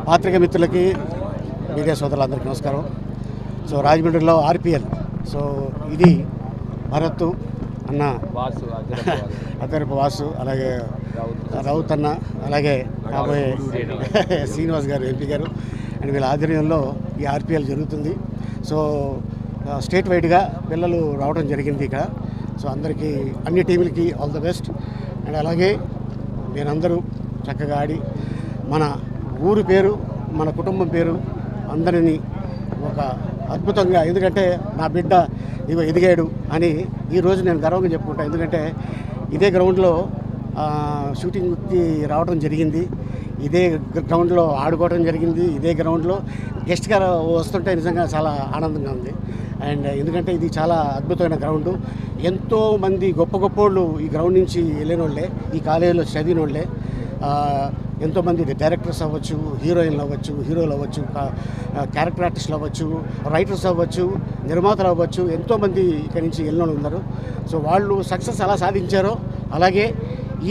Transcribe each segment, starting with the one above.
పాత్రిక మిత్రులకి మీడియా సోదరులందరికీ నమస్కారం. సో రాజమండ్రిలో ఆర్పిఎల్, సో ఇది భరత్ అన్న, అద్దరపు వాసు, అలాగే రౌత్ అన్న, అలాగే కాబోయే శ్రీనివాస్ గారు ఎంపీ గారు అండ్ వీళ్ళ ఆధ్వర్యంలో ఈ ఆర్పిఎల్ జరుగుతుంది. సో స్టేట్ వైడ్గా పిల్లలు రావడం జరిగింది ఇక్కడ. సో అందరికీ అన్ని టీములకి ఆల్ ద బెస్ట్. అండ్ అలాగే నేనందరూ చక్కగా ఆడి మన ఊరు పేరు, మన కుటుంబం పేరు అందరినీ ఒక అద్భుతంగా, ఎందుకంటే నా బిడ్డ ఇగో ఎదిగాడు అని ఈరోజు నేను గర్వంగా చెప్పుకుంటాను. ఎందుకంటే ఇదే గ్రౌండ్లో షూటింగ్కి రావడం జరిగింది, ఇదే గ్రౌండ్లో ఆడుకోవడం జరిగింది, ఇదే గ్రౌండ్లో గెస్ట్గా వస్తుంటే నిజంగా చాలా ఆనందంగా ఉంది. అండ్ ఎందుకంటే ఇది చాలా అద్భుతమైన గ్రౌండు. ఎంతోమంది గొప్ప గొప్పోళ్ళు ఈ గ్రౌండ్ నుంచి వెళ్ళిన వాళ్ళే, ఈ కాలేజీలో చదివిన వాళ్ళే. ఎంతోమంది డైరెక్టర్స్ అవ్వచ్చు, హీరోయిన్లు అవ్వచ్చు, హీరోలు అవ్వచ్చు, క్యారెక్టర్ ఆర్టిస్టులు అవ్వచ్చు, రైటర్స్ అవ్వచ్చు, నిర్మాతలు అవ్వచ్చు, ఎంతోమంది ఇక్కడి నుంచి వెళ్ళిన ఉన్నారు. సో వాళ్ళు సక్సెస్ ఎలా సాధించారో అలాగే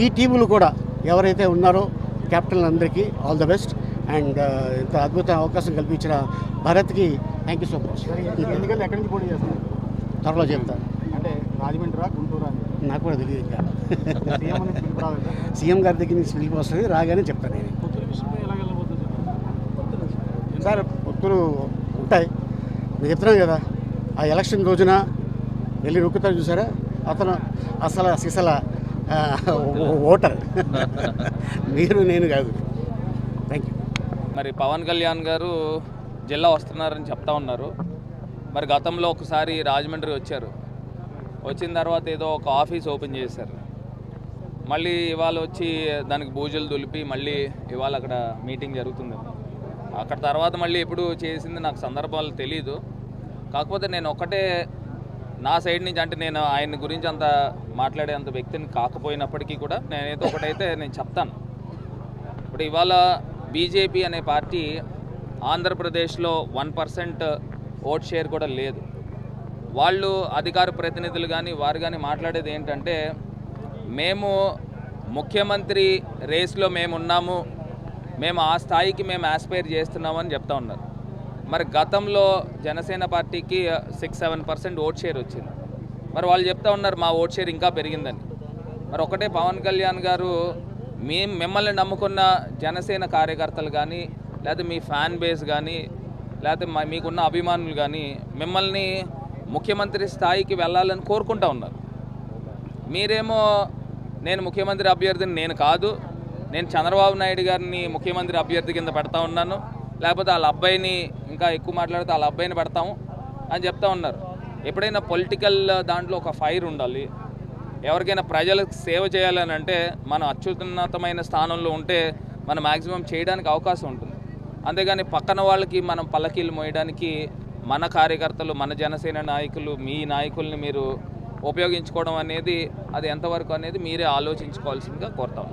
ఈ టీములు కూడా ఎవరైతే ఉన్నారో కెప్టెన్లందరికీ ఆల్ ద బెస్ట్. అండ్ ఇంత అద్భుత అవకాశం కల్పించిన భారత్కి థ్యాంక్ యూ సో మచ్. ఎందుకంటే ఎక్కడి నుంచి పోటీ చేస్తారు త్వరలో చెప్తాను. అంటే రాజమండ్రి గుంటూరు అని నాకు కూడా తెలియదు. ఇంకా సీఎం సీఎం గారి దగ్గర నుంచి పిలిపి వస్తుంది, రాగానే చెప్తాను. నేను సార్ పొత్తులు ఉంటాయి, నేను చెప్తున్నాను కదా. ఆ ఎలక్షన్ రోజున వెళ్ళి నొక్కుతారు చూసారా, అతను అసలు సిసల ఓటర్ మీరు, నేను కాదు. Thank you. మరి పవన్ కళ్యాణ్ గారు జిల్లా వస్తున్నారని చెప్తా ఉన్నారు. మరి గతంలో ఒకసారి రాజమండ్రి వచ్చారు, వచ్చిన తర్వాత ఏదో ఒక ఆఫీస్ ఓపెన్ చేశారు. మళ్ళీ ఇవాళ వచ్చి దానికి బూజులు దులిపి మళ్ళీ ఇవాళ అక్కడ మీటింగ్ జరుగుతుంది. అక్కడ తర్వాత మళ్ళీ ఎప్పుడు చేసింది నాకు సందర్భాలు తెలీదు. కాకపోతే నేను ఒకటే నా సైడ్ నుంచి, అంటే నేను ఆయన గురించి అంత మాట్లాడేంత వ్యక్తిని కాకపోయినప్పటికీ కూడా నేనైతే ఒకటైతే నేను చెప్తాను. ఇప్పుడు ఇవాళ బీజేపీ అనే పార్టీ ఆంధ్రప్రదేశ్లో 1% ఓట్ షేర్ కూడా లేదు. వాళ్ళు అధికార ప్రతినిధులు కానీ వారు కానీ మాట్లాడేది ఏంటంటే, మేము ముఖ్యమంత్రి రేస్లో మేము ఉన్నాము, మేము ఆ స్థాయికి మేము ఆస్పైర్ చేస్తున్నామని చెప్తా ఉన్నారు. మరి గతంలో జనసేన పార్టీకి 6-7% ఓట్ షేర్ వచ్చింది. మరి వాళ్ళు చెప్తా ఉన్నారు మా ఓట్ షేర్ ఇంకా పెరిగిందని. మరి ఒకటే పవన్ కళ్యాణ్ గారు, మిమ్మల్ని నమ్ముకున్న జనసేన కార్యకర్తలు కానీ, లేకపోతే మీ ఫ్యాన్ బేస్ కానీ, లేకపోతే మీకున్న అభిమానులు కానీ మిమ్మల్ని ముఖ్యమంత్రి స్థాయికి వెళ్ళాలని కోరుకుంటా ఉన్నారు. మీరేమో నేను ముఖ్యమంత్రి అభ్యర్థిని నేను కాదు, నేను చంద్రబాబు నాయుడు గారిని ముఖ్యమంత్రి అభ్యర్థి కింద పెడతా ఉన్నాను, లేకపోతే వాళ్ళ అబ్బాయిని, ఇంకా ఎక్కువ మాట్లాడితే వాళ్ళ అబ్బాయిని పెడతాము అని చెప్తా ఉన్నారు. ఎప్పుడైనా పొలిటికల్ దాంట్లో ఒక ఫైర్ ఉండాలి. ఎవరికైనా ప్రజలకు సేవ చేయాలని అంటే మనం అత్యున్నతమైన స్థానంలో ఉంటే మనం మ్యాక్సిమం చేయడానికి అవకాశం ఉంటుంది. అంతేగాని పక్కన వాళ్ళకి మనం పల్లకీలు మోయడానికి మన కార్యకర్తలు, మన జనసేన నాయకులు, మీ నాయకుల్ని మీరు ఉపయోగించుకోవడం అనేది అది ఎంతవరకు అనేది మీరే ఆలోచించుకోవాల్సిందిగా కోరుతాం.